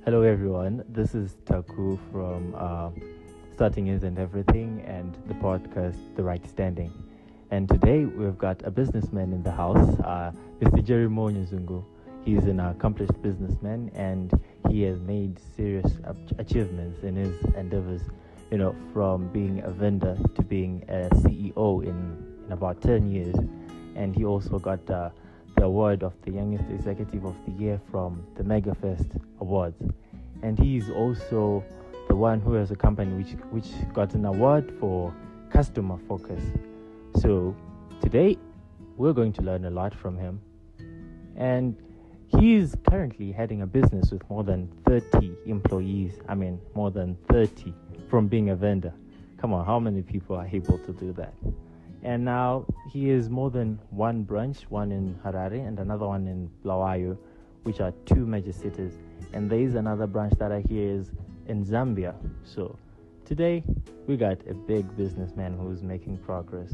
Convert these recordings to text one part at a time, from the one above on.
Hello everyone, this is Taku from Starting Isn't Everything and the podcast The Right Standing. And today we've got a businessman in the house, Mr. More Nyazungu. He's an accomplished businessman and he has made serious achievements in his endeavors, from being a vendor to being a CEO in about 10 years. And he also got the award of the youngest executive of the year from the MegaFest Awards. And he is also the one who has a company which got an award for customer focus. So today we're going to learn a lot from him. And he is currently heading a business with more than 30 employees. More than 30 from being a vendor. Come on, how many people are able to do that? And now he has more than one branch, one in Harare and another one in Bulawayo, which are two major cities. And there is another branch that I hear is in Zambia. So today we got a big businessman who's making progress.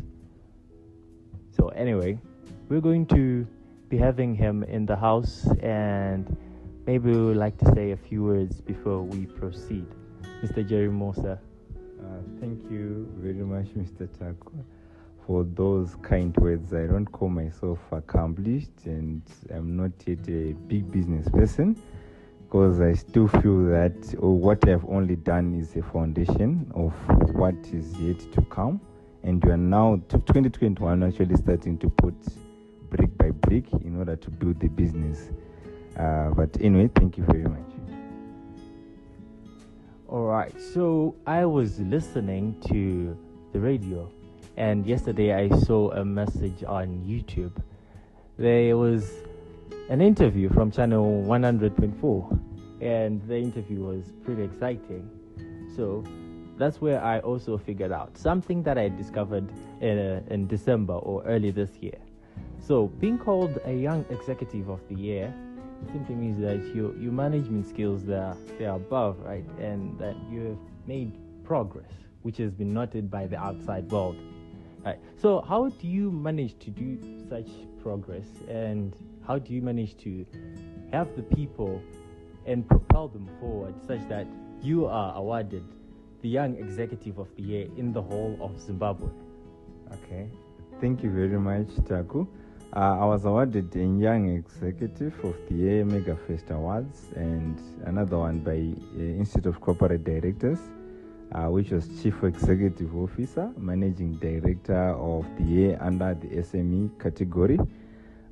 So anyway, we're going to be having him in the house, and maybe we would like to say a few words before we proceed. Mr. Jerry Mosa. Thank you very much, Mr. Taku, for those kind words. I don't call myself accomplished, and I'm not yet a big business person, because I still feel that what I've only done is a foundation of what is yet to come. And we are now, 2021, actually starting to put brick by brick in order to build the business. But anyway, thank you very much. All right, so I was listening to the radio, and yesterday I saw a message on YouTube. There was an interview from channel 100.4, and the interview was pretty exciting. So that's where I also figured out something that I discovered in December or early this year. So being called a young executive of the year simply means that your management skills they're above, right, and that you have made progress, which has been noted by the outside world. Right. So how do you manage to do such progress, and how do you manage to have the people and propel them forward such that you are awarded the Young Executive of the Year in the whole of Zimbabwe? Okay, thank you very much, Taku. I was awarded a Young Executive of the Year MegaFest Awards, and another one by Institute of Corporate Directors, which was Chief Executive Officer, Managing Director of the Year under the SME category.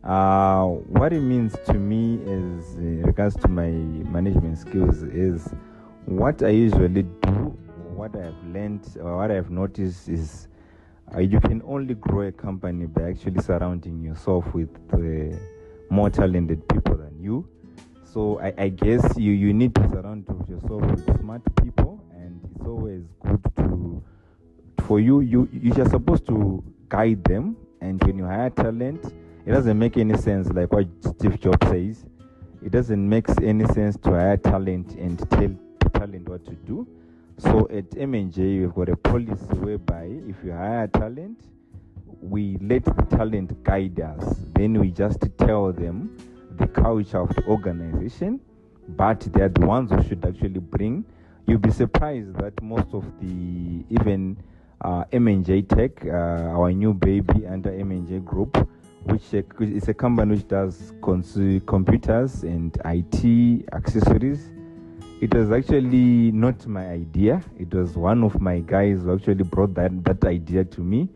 What it means to me is, in regards to my management skills, is what I usually do, what I have learned, or what I have noticed is you can only grow a company by actually surrounding yourself with more talented people than you. So I guess you need to surround yourself with smart people, and it's always good for you. You're supposed to guide them, and when you hire talent, it doesn't make any sense like what Steve Jobs says. It doesn't make any sense to hire talent and tell the talent what to do. So at M&J, we've got a policy whereby if you hire talent, we let the talent guide us. Then we just tell them the culture of the organization, but they're the ones who should actually bring. You'll be surprised that most of the, even M&J Tech, our new baby under M&J Group, which is a company which does computers and IT accessories. It was actually not my idea. It was one of my guys who actually brought that idea to me.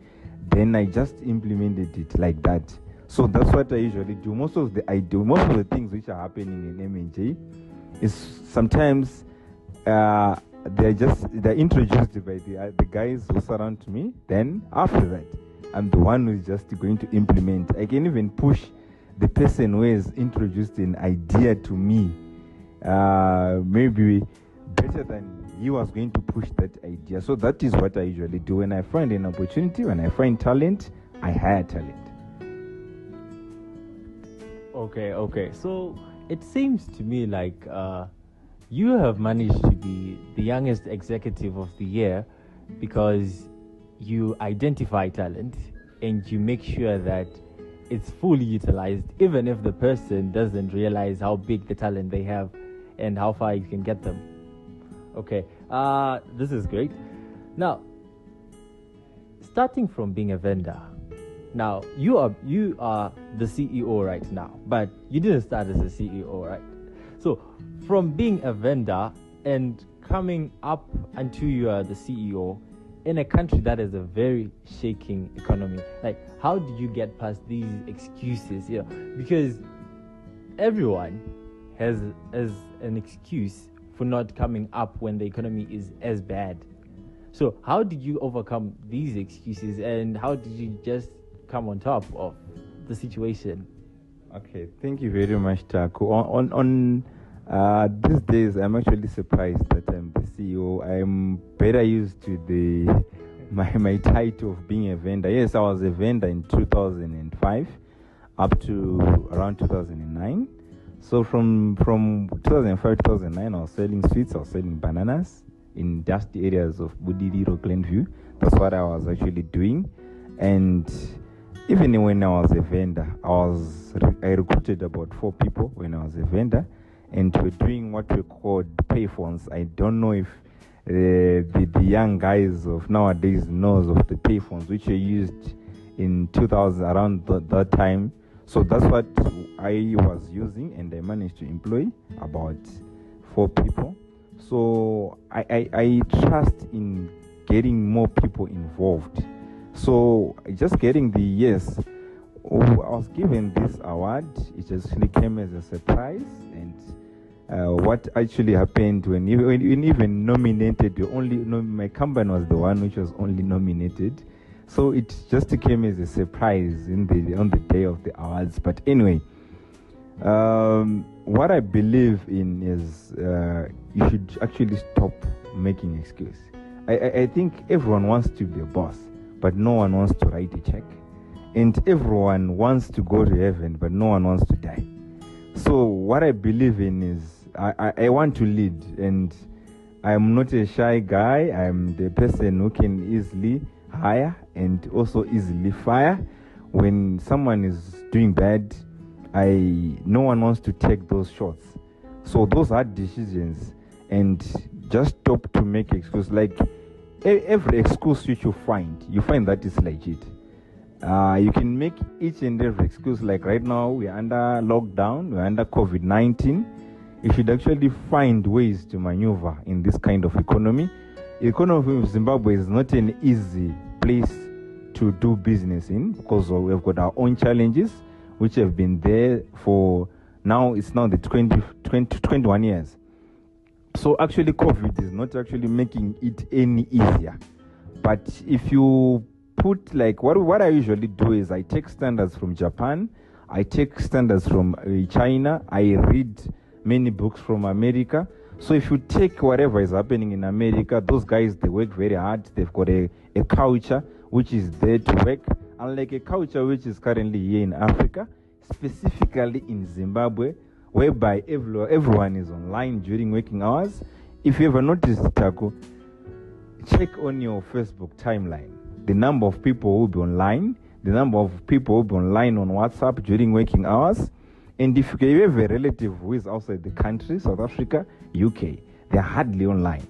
Then I just implemented it like that. So that's what I usually do. Most of the things which are happening in M&J is sometimes they're introduced by the guys who surround me. Then after that, I'm the one who's just going to implement. I can even push the person who has introduced an idea to me. Maybe better than he was going to push that idea. So that is what I usually do. When I find an opportunity, when I find talent, I hire talent. Okay. So it seems to me like you have managed to be the youngest executive of the year because you identify talent and you make sure that it's fully utilized, even if the person doesn't realize how big the talent they have and how far you can get them. Okay, this is great. Now, starting from being a vendor, now you are the CEO right now, but you didn't start as a CEO, right? So from being a vendor and coming up until you are the CEO in a country that is a very shaking economy, like how did you get past these excuses? Because everyone has an excuse for not coming up when the economy is as bad. So how did you overcome these excuses, and how did you just come on top of the situation? Okay, thank you very much, Taku. On these days, I'm actually surprised that I'm the CEO. I'm better used to my title of being a vendor. Yes, I was a vendor in 2005 up to around 2009. So from 2005 to 2009, I was selling sweets, I was selling bananas in dusty areas of Budiri, Glenview. That's what I was actually doing. And even when I was a vendor, I recruited about 4 people when I was a vendor, and we're doing what we called payphones. I don't know if the young guys of nowadays knows of the payphones, which were used in 2000 around that time. So that's what I was using, and I managed to employ about 4 people. So I trust in getting more people involved. So just getting the yes, I was given this award. It actually came as a surprise, and what actually happened when even nominated, my company was the one which was only nominated. So it just came as a surprise on the day of the awards. But anyway, what I believe in is you should actually stop making excuses. I think everyone wants to be a boss, but no one wants to write a check. And everyone wants to go to heaven, but no one wants to die. So what I believe in is I want to lead, and I'm not a shy guy. I'm the person who can easily hire and also easily fire. When someone is doing bad, no one wants to take those shots. So those are decisions, and just stop to make excuses. Like every excuse you find that is legit. You can make each and every excuse. Like right now, we're under lockdown, we're under COVID-19. You should actually find ways to maneuver in this kind of economy. The economy of Zimbabwe is not an easy place to do business in, because we've got our own challenges which have been there for now. It's now the 21 years. So actually COVID is not actually making it any easier. But if you put like what I usually do is I take standards from Japan, I take standards from China, I read many books from America. So if you take whatever is happening in America, those guys, they work very hard. They've got a culture which is there to work, unlike a culture which is currently here in Africa, specifically in Zimbabwe, whereby everyone is online during working hours. If you ever noticed, Taku, check on your Facebook timeline. The number of people who will be online, the number of people who will be online on WhatsApp during working hours. And if you have a relative who is outside the country, South Africa, UK, they're hardly online.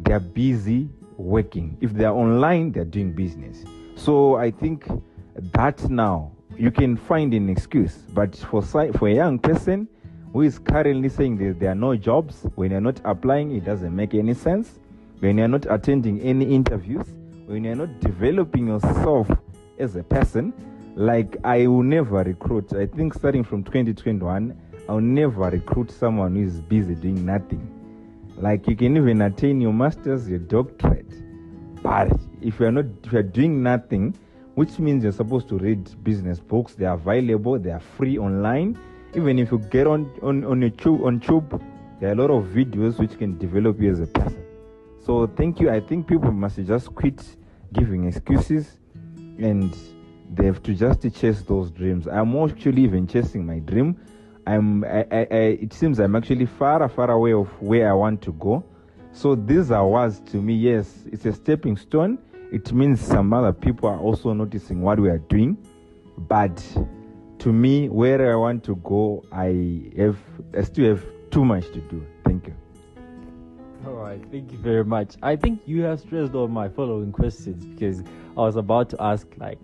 They're busy working. If they're online, they're doing business. So I think that now you can find an excuse. But for a young person who is currently saying that there are no jobs, when you're not applying, it doesn't make any sense. When you're not attending any interviews, when you're not developing yourself as a person, like I will never recruit. I think starting from 2021, I'll never recruit someone who is busy doing nothing. Like you can even attain your master's, your doctorate, but if you're doing nothing, which means you're supposed to read business books. They are available, they are free online. Even if you get on Tube, there are a lot of videos which can develop you as a person. So thank you. I think people must just quit giving excuses, and they have to just chase those dreams. I'm actually even chasing my dream. It seems I'm actually far away of where I want to go. So these awards to me, yes, it's a stepping stone. It means some other people are also noticing what we are doing. But to me, where I want to go, I still have too much to do. Thank you. All right, thank you very much. I think you have stressed on my following questions because I was about to ask like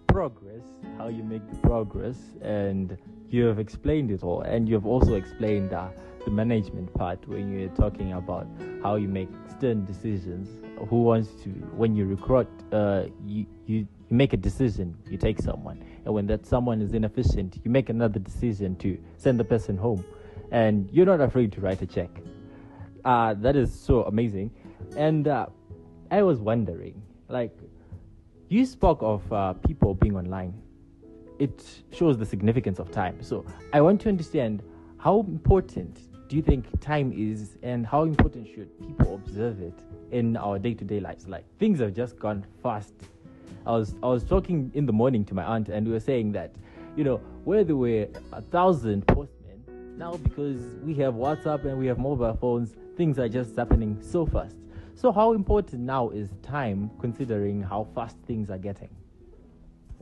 progress, how you make the progress, and you have explained it all, and you have also explained the management part when you're talking about how you make stern decisions. Who wants to, when you recruit, you make a decision, you take someone, and when that someone is inefficient, you make another decision to send the person home, and you're not afraid to write a check. That is so amazing. And I was wondering, like, you spoke of people being online. It shows the significance of time. So I want to understand, how important do you think time is, and how important should people observe it in our day-to-day lives? Like, things have just gone fast. I was talking in the morning to my aunt, and we were saying that, where there were 1,000 postmen, now because we have WhatsApp and we have mobile phones, things are just happening so fast. So how important now is time, considering how fast things are getting?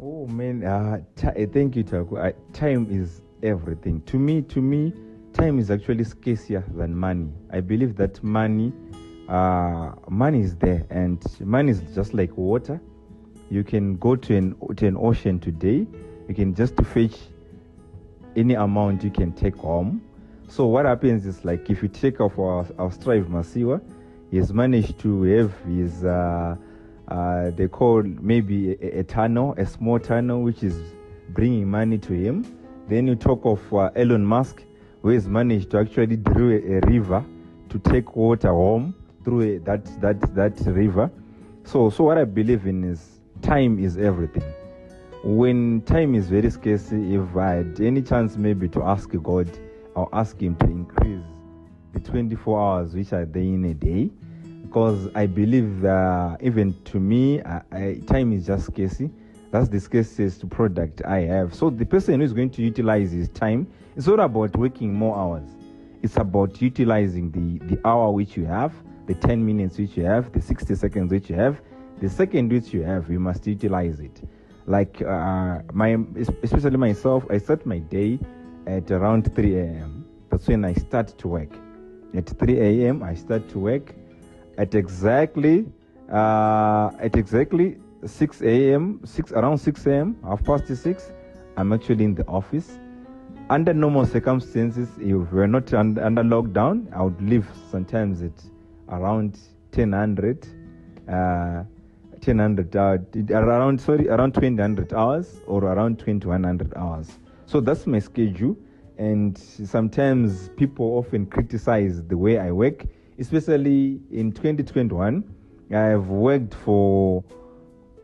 Oh man, thank you, Taku. Time is everything. To me, time is actually scarcer than money. I believe that money is there, and money is just like water. You can go to an ocean today. You can just fetch any amount you can take home. So what happens is, like, if you take off our Strive Masiwa, he has managed to have his they call maybe a tunnel, a small tunnel, which is bringing money to him. Then you talk of Elon Musk, who has managed to actually drill a river to take water home through that river. So what I believe in is time is everything. When time is very scarce, if I had any chance maybe to ask God, I'll ask him to increase the 24 hours which are there in a day, because I believe even to me, time is just scarce. That's the scarcest product I have. So the person who is going to utilize his time, it's not about working more hours. It's about utilizing the hour which you have, the 10 minutes which you have, the 60 seconds which you have, the second which you have, you must utilize it. Like especially myself, I start my day at around 3 a.m. That's when I start to work. At 3 a.m. I start to work. At exactly 6 a.m., around 6 a.m., 6:30, I'm actually in the office. Under normal circumstances, if we're not under lockdown, I would leave sometimes at around 1000, around 2000 hours or around 2100 hours. So that's my schedule. And sometimes people often criticize the way I work, especially in 2021. I've worked for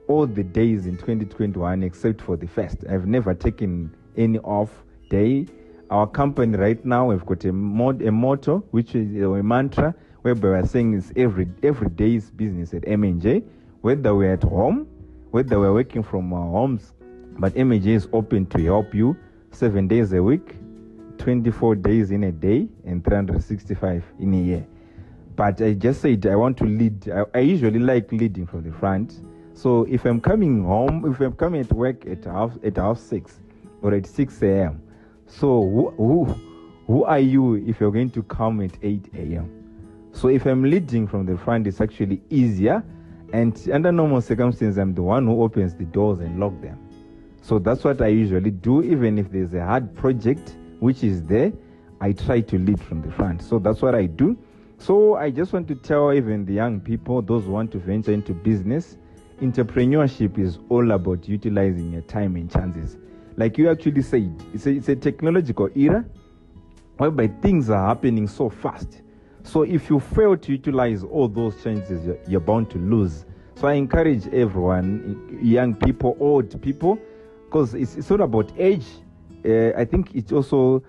all the days in 2021 except for the first. I've never taken any off day. Our company right now, we've got a motto, which is a mantra, whereby we're saying it's every day is business at M&J, whether we're at home, whether we're working from our homes. But M&J is open to help you 7 days a week, 24 days in a day, and 365 in a year. But I just said I want to lead. I usually like leading from the front. So if I'm coming home, if I'm coming at work at half 6 or at 6 a.m., so who are you if you're going to come at 8 a.m.? So if I'm leading from the front, it's actually easier. And under normal circumstances, I'm the one who opens the doors and lock them. So that's what I usually do. Even if there's a hard project which is there, I try to lead from the front. So that's what I do. So I just want to tell even the young people, those who want to venture into business, entrepreneurship is all about utilizing your time and chances. Like you actually said, it's a technological era whereby things are happening so fast. So if you fail to utilize all those chances, you're bound to lose. So I encourage everyone, young people, old people, because it's not about age. I think it also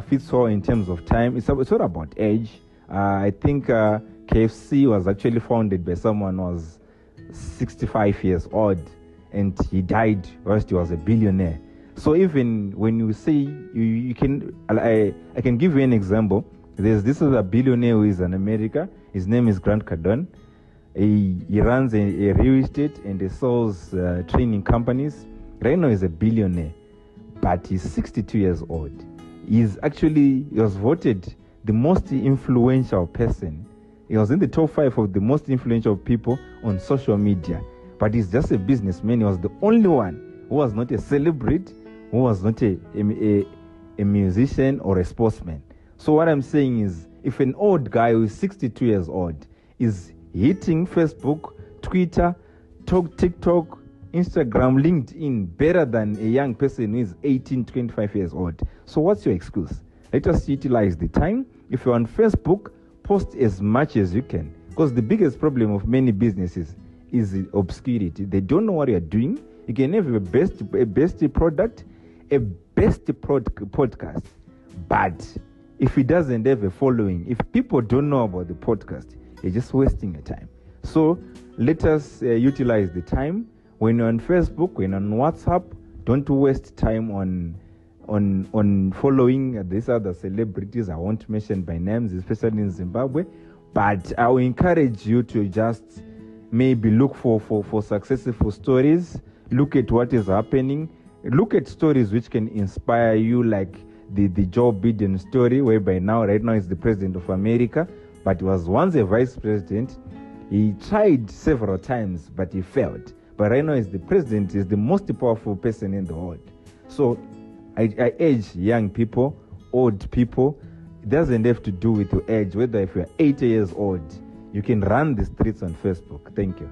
fits all in terms of time. It's not about age. I think KFC was actually founded by someone who was 65 years old, and he died whilst he was a billionaire. So even when you say you can, I can give you an example. This is a billionaire who is in America. His name is Grant Cardone. He runs a real estate and he sells training companies. Right now he's a billionaire, but he's 62 years old. He was voted the most influential person. He was in the top 5 of the most influential people on social media. But he's just a businessman. He was the only one who was not a celebrity, who was not a musician or a sportsman. So what I'm saying is, if an old guy who is 62 years old is hitting Facebook, Twitter, TikTok, Instagram, LinkedIn better than a young person who is 18, 25 years old, so what's your excuse? Let us utilize the time. If you're on Facebook, post as much as you can. Because the biggest problem of many businesses is obscurity. They don't know what you're doing. You can have a best product, a best podcast, but if it doesn't have a following, if people don't know about the podcast, you're just wasting your time. So let us utilize the time. When you're on Facebook, when you're on WhatsApp, don't waste time on following these other celebrities. I won't mention by names, especially in Zimbabwe, but I will encourage you to just maybe look for successful stories. Look at what is happening. Look at stories which can inspire you, like the Joe Biden story, whereby right now is the president of America, but he was once a vice president. He tried several times, but he failed. But right now is the president, is the most powerful person in the world. So I urge young people, old people, it doesn't have to do with your age, whether if you're 80 years old, you can run the streets on Facebook. Thank you.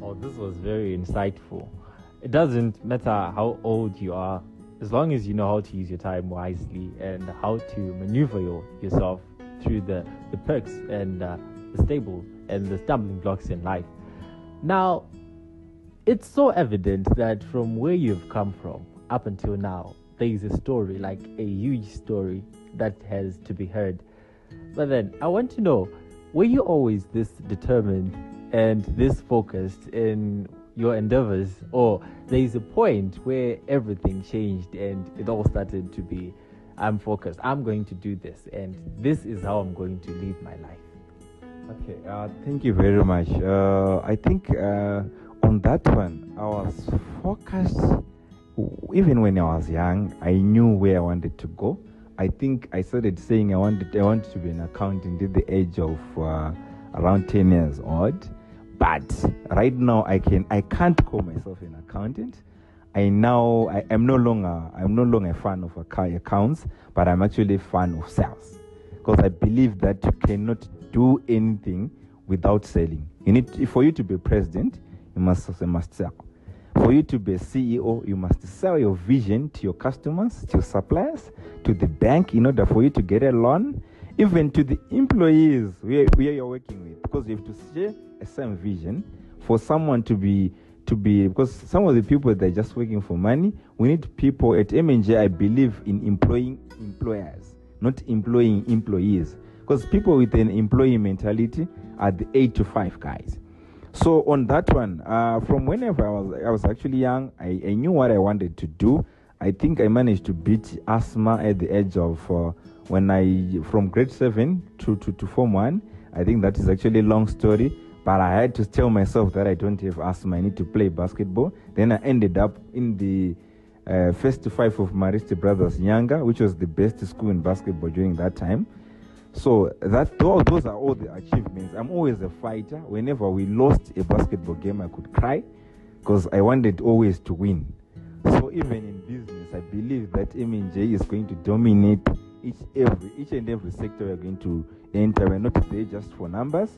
Oh, this was very insightful. It doesn't matter how old you are, as long as you know how to use your time wisely and how to maneuver yourself through the perks and the stable and the stumbling blocks in life. Now, it's so evident that from where you've come from up until now, there is a story, like a huge story that has to be heard. But then I want to know, were you always this determined and this focused in your endeavors, or there is a point where everything changed and it all started to be, I'm focused, I'm going to do this, and this is how I'm going to live my life? Okay, thank you very much. I think on that one, I was focused. Even when I was young, I knew where I wanted to go. I think I started saying I wanted to be an accountant at the age of around 10 years old. But right now, I can't call myself an accountant. I'm no longer a fan of accounts, but I'm actually a fan of sales, because I believe that you cannot do anything without selling. For you to be president, you must sell. For you to be a CEO, you must sell your vision to your customers, to your suppliers, to the bank in order for you to get a loan, even to the employees where you're working with, because you have to share a same vision for someone to be, because some of the people, they're just working for money. We need people at M&J. I believe in employing employers, not employing employees, because people with an employee mentality are the 8 to 5 guys. So on that one, from whenever I was actually young, I knew what I wanted to do. I think I managed to beat asthma at the age of from grade 7 to Form 1. I think that is actually a long story, but I had to tell myself that I don't have asthma. I need to play basketball. Then I ended up in the first 5 of Mariste Brothers Nyanga, which was the best school in basketball during that time. So those are all the achievements. I'm always a fighter. Whenever we lost a basketball game, I could cry because I wanted always to win. So even in business, I believe that M&J is going to dominate each and every sector we're going to enter. We're not there just for numbers.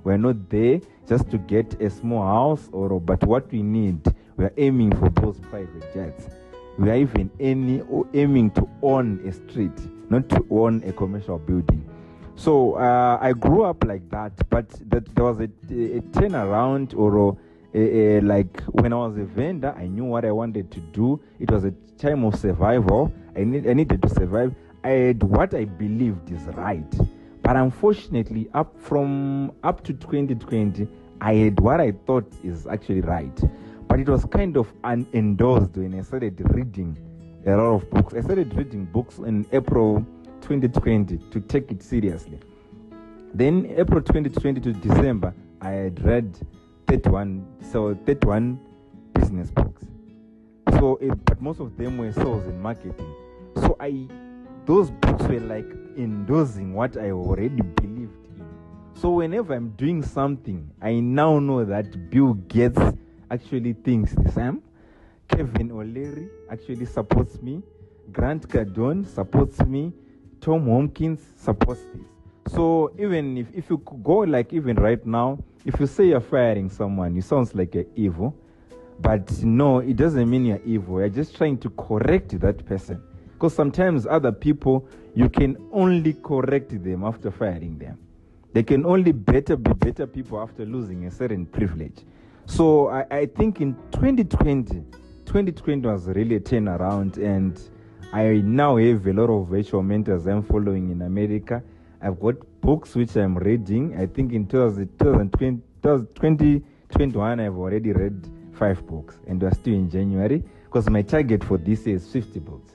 We're not there just to get a small house, but what we need, we're aiming for those private jets. We are even aiming to own a street, not to own a commercial building. So I grew up like that, but there was a turnaround, like when I was a vendor, I knew what I wanted to do. It was a time of survival. I needed to survive. I had what I believed is right. But unfortunately, up to 2020, I had what I thought is actually right. But it was kind of unendorsed when I started reading a lot of books. I started reading books in April 2020 to take it seriously. Then April 2020 to December, I had read 31 business books. So, but most of them were sales and marketing. So those books were like endorsing what I already believed in. So whenever I'm doing something, I now know that Bill Gates actually thinks the same. Kevin O'Leary actually supports me. Grant Cardone supports me. Tom Hopkins supports this. So even if you go like even right now, if you say you're firing someone, it sounds like you're evil. But no, it doesn't mean you're evil. You're just trying to correct that person. Because sometimes other people, you can only correct them after firing them. They can only be better people after losing a certain privilege. So I think in 2020 was really a turnaround, and I now have a lot of virtual mentors I'm following in America. I've got books which I'm reading. I think in 2021 I've already read 5 books, and we're still in January because my target for this year is 50 books.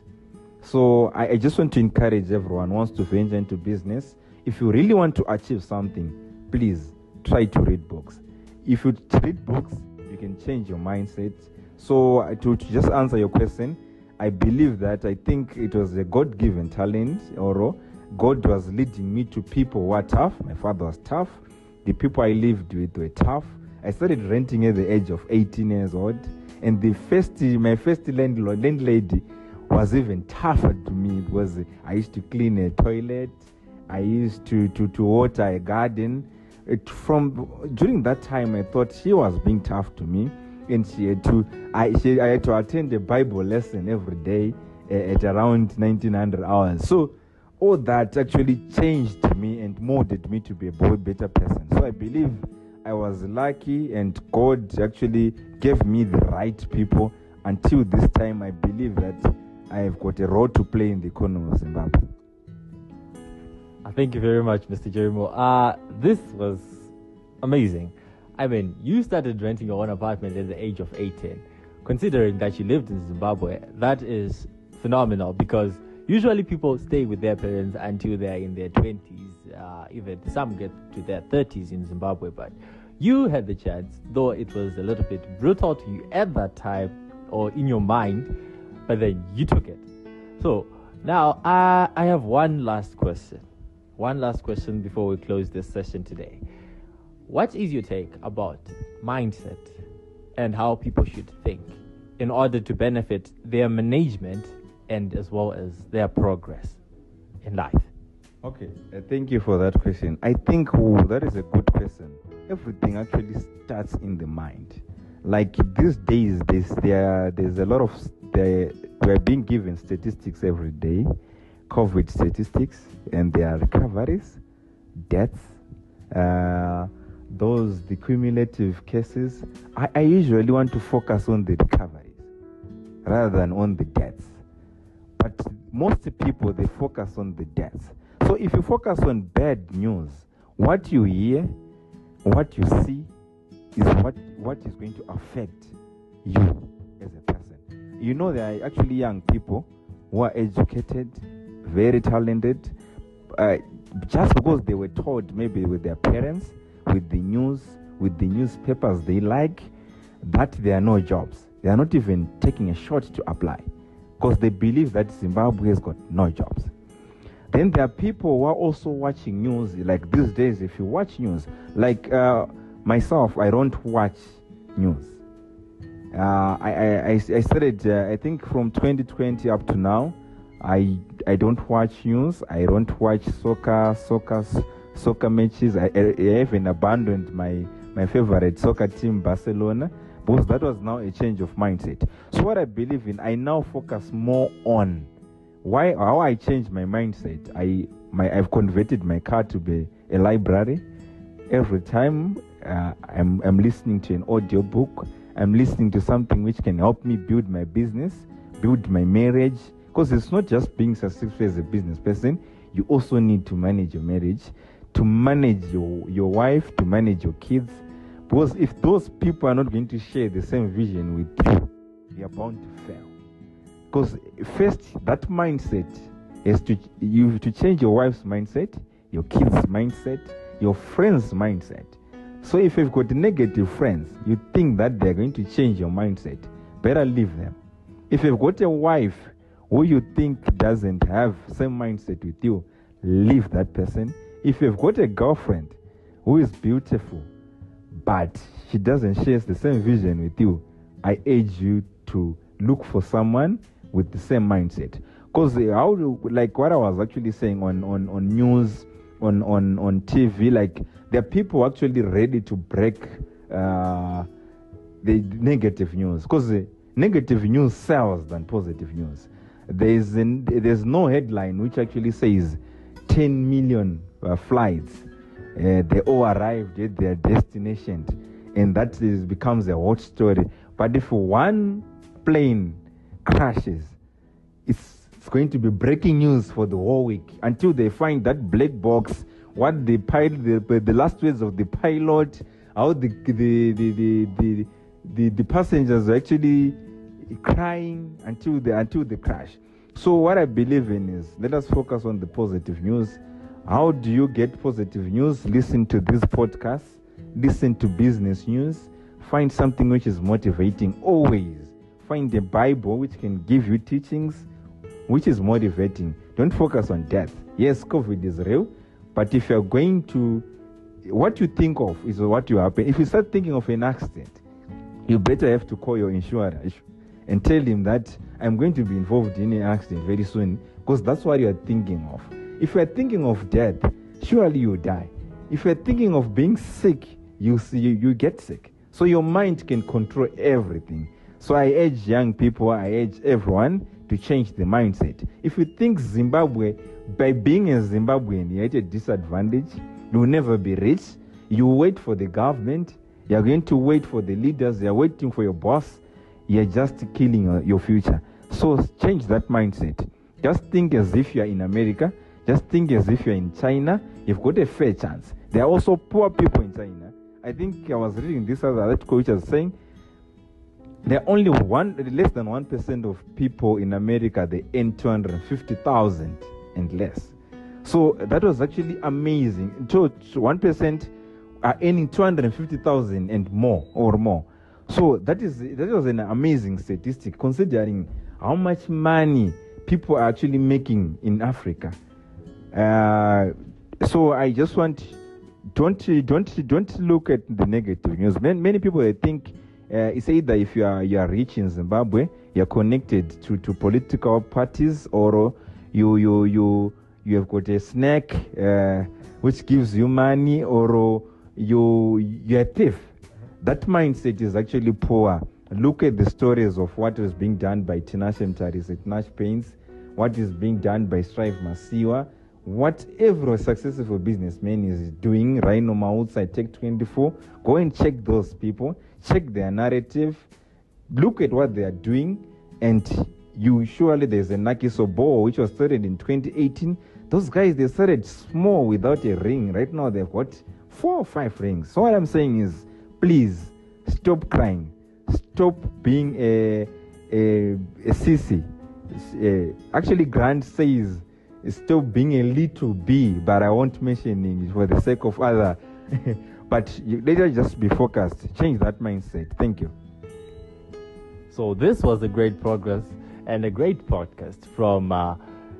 So I just want to encourage everyone who wants to venture into business. If you really want to achieve something, please try to read books. If you read books, you can change your mindset. So to just answer your question, I believe that I think it was a God-given talent, or God was leading me to people who are tough. My father was tough. The people I lived with were tough. I started renting at the age of 18 years old, and my first landlady was even tougher to me because I used to clean a toilet. I used to water a garden. During that time, I thought she was being tough to me, and I had to attend a Bible lesson every day at around 1900 hours. So all that actually changed me and molded me to be a better person. So I believe I was lucky, and God actually gave me the right people. Until this time, I believe that I have got a role to play in the economy of Zimbabwe. Thank you very much, Mr. Jerimo. This was amazing. I mean, you started renting your own apartment at the age of 18. Considering that you lived in Zimbabwe, that is phenomenal, because usually people stay with their parents until they're in their 20s. Even some get to their 30s in Zimbabwe. But you had the chance, though it was a little bit brutal to you at that time or in your mind, but then you took it. So now I have one last question. One last question before we close this session today. What is your take about mindset and how people should think in order to benefit their management and as well as their progress in life? Okay, thank you for that question. I think that is a good question. Everything actually starts in the mind. Like these days, there's a lot of we're being given statistics every day, COVID statistics, and there are recoveries, deaths, the cumulative cases. I usually want to focus on the recoveries rather than on the deaths. But most people, they focus on the deaths. So if you focus on bad news, what you hear, what you see, is what is going to affect you as a person. You know, there are actually young people who are educated, very talented, just because they were told maybe with their parents, with the news, with the newspapers they like, that there are no jobs. They are not even taking a shot to apply because they believe that Zimbabwe has got no jobs. Then there are people who are also watching news. Like these days, if you watch news, like myself, I don't watch news. I started, I think from 2020 up to now, I don't watch news. I don't watch soccer matches. I even abandoned my favorite soccer team, Barcelona, because that was now a change of mindset. So what I believe in, I now focus more on how I changed my mindset. I've converted my car to be a library. Every time I'm listening to an audio book, I'm listening to something which can help me build my business, build my marriage. Because it's not just being successful as a business person. You also need to manage your marriage, to manage your wife, to manage your kids. Because if those people are not going to share the same vision with you, you are bound to fail. Because first, that mindset is to change your wife's mindset, your kids' mindset, your friends' mindset. So if you've got negative friends, you think that they're going to change your mindset, better leave them. If you've got a wife who you think doesn't have same mindset with you, leave that person. If you've got a girlfriend who is beautiful, but she doesn't share the same vision with you, I urge you to look for someone with the same mindset. Because like what I was actually saying on news, on TV, like there are people actually ready to break the negative news, because the negative news sells than positive news. There's no headline which actually says 10 million flights, they all arrived at their destination, and that becomes a hot story. But if one plane crashes, it's going to be breaking news for the whole week until they find that black box, what the last words of the pilot, how the passengers are actually crying until the crash. So what I believe in is, let us focus on the positive news. How do you get positive news? Listen to this podcast, listen to business news, find something which is motivating. Always find the Bible which can give you teachings which is motivating. Don't focus on death. Yes, COVID is real, but if you're going to, what you think of is what you happen. If you start thinking of an accident, you better have to call your insurer and tell him that I'm going to be involved in an accident very soon, because that's what you're thinking of. If you're thinking of death, surely you die. If you're thinking of being sick, you get sick. So your mind can control everything. So I urge young people, I urge everyone to change the mindset. If you think Zimbabwe, by being a Zimbabwean, you're at a disadvantage, you will never be rich, you wait for the government, you're going to wait for the leaders, you're waiting for your boss, you're just killing your future. So change that mindset. Just think as if you're in America, just think as if you're in China, you've got a fair chance. There are also poor people in China. I think I was reading this other article which was saying there are only less than 1% of people in America, they earn 250,000 and less. So that was actually amazing. So 1% are earning 250,000 and more or more. So that was an amazing statistic, considering how much money people are actually making in Africa. So I just want, don't look at the negative news. Many people, they think it's either if you are rich in Zimbabwe, you're connected to political parties, or you have got a snack which gives you money, or you're a thief. That mindset is actually poor. Look at the stories of what is being done by Tinashe Mtaris at Nash Paints, what is being done by Strive Masiwa, what every successful businessman is doing. Rhino Mautsa, Tech24. Go and check those people, check their narrative, look at what they are doing, and there's a Naki Sobo which was started in 2018. Those guys, they started small without a ring. Right now they've got 4 or 5 rings. So what I'm saying is, please stop crying, stop being a sissy. Actually, Grant says stop being a little bee, but I won't mention it for the sake of other. But let us just be focused. Change that mindset. Thank you. So this was a great progress and a great podcast from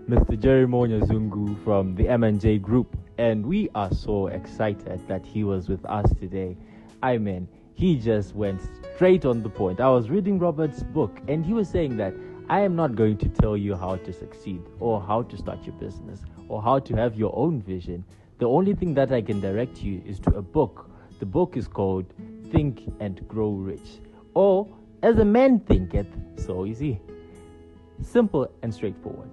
Mr. Jerry More Nyazungu from the M&J Group. And we are so excited that he was with us today. I mean, he just went straight on the point. I was reading Robert's book, and he was saying that I am not going to tell you how to succeed or how to start your business or how to have your own vision. The only thing that I can direct you is to a book. The book is called Think and Grow Rich, or As a Man Thinketh, So Is He. Simple and straightforward.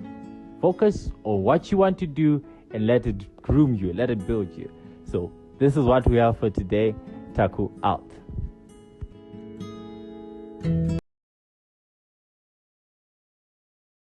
Focus on what you want to do and let it groom you, let it build you. So this is what we have for today. Taku out.